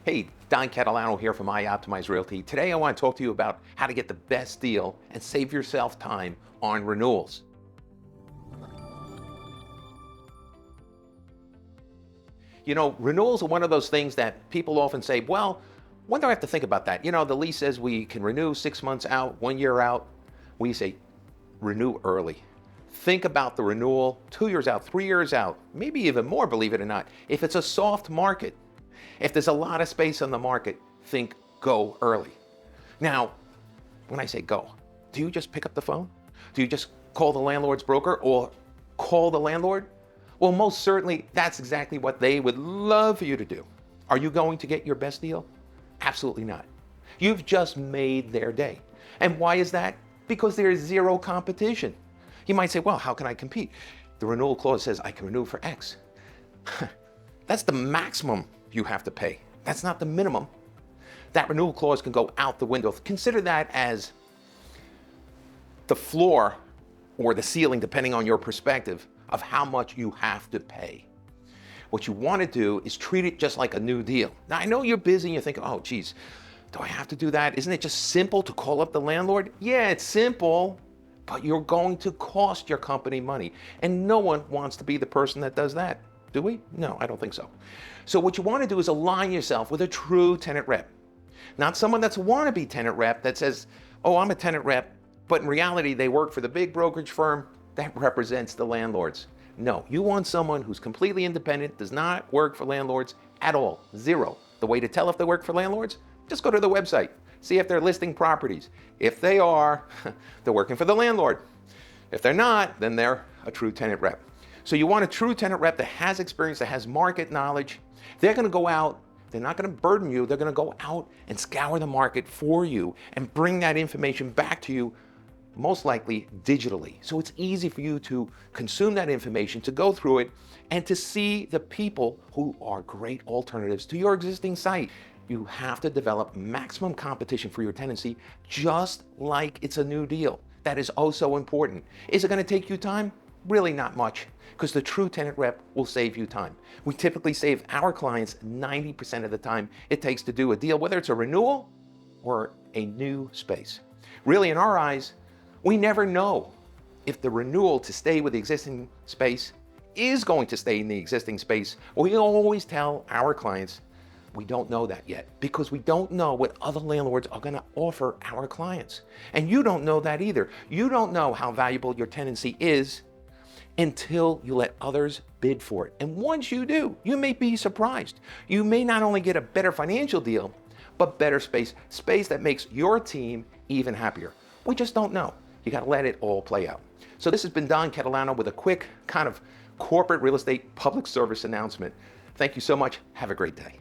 Hey, Don Catalano here from iOptimize Realty. Today I want to talk to you about how to get the best deal and save yourself time on renewals. You know, renewals are one of those things that people often say, well, when do I have to think about that? You know, the lease says we can renew 6 months out, 1 year out. We say renew early. Think about the renewal 2 years out, 3 years out, maybe even more, believe it or not. If it's a soft market, if there's a lot of space on the market, think go early. Now, when I say go, do you just pick up the phone? Do you just call the landlord's broker or call the landlord? Well, most certainly that's exactly what they would love for you to do. Are you going to get your best deal? Absolutely not. You've just made their day. And why is that? Because there is zero competition. You might say, well, how can I compete? The renewal clause says I can renew for X. That's the maximum you have to pay. That's not the minimum. That renewal clause can go out the window. Consider that as the floor or the ceiling, depending on your perspective, of how much you have to pay. What you want to do is treat it just like a new deal. Now, I know you're busy and you're thinking, oh, geez, do I have to do that? Isn't it just simple to call up the landlord? Yeah, it's simple, but you're going to cost your company money. And no one wants to be the person that does that. Do we? No, I don't think so. So what you want to do is align yourself with a true tenant rep. Not someone that's a wannabe tenant rep that says, oh, I'm a tenant rep, but in reality, they work for the big brokerage firm that represents the landlords. No, you want someone who's completely independent, does not work for landlords at all, zero. The way to tell if they work for landlords, just go to the website, see if they're listing properties. If they are, they're working for the landlord. If they're not, then they're a true tenant rep. So you want a true tenant rep that has experience, that has market knowledge. They're going to go out, they're not going to burden you, they're going to go out and scour the market for you and bring that information back to you, most likely digitally. So it's easy for you to consume that information, to go through it, and to see the people who are great alternatives to your existing site. You have to develop maximum competition for your tenancy, just like it's a new deal. That is oh so important. Is it going to take you time? Really not much, because the true tenant rep will save you time. We typically save our clients 90% of the time it takes to do a deal, whether it's a renewal or a new space. Really, in our eyes, we never know if the renewal to stay with the existing space is going to stay in the existing space. We always tell our clients we don't know that yet, because we don't know what other landlords are going to offer our clients. And you don't know that either. You don't know how valuable your tenancy is until you let others bid for it. And once you do, you may be surprised. You may not only get a better financial deal, but better space that makes your team even happier. We just don't know. You got to let it all play out. So this has been Don Catalano with a quick kind of corporate real estate public service announcement. Thank you so much. Have a great day.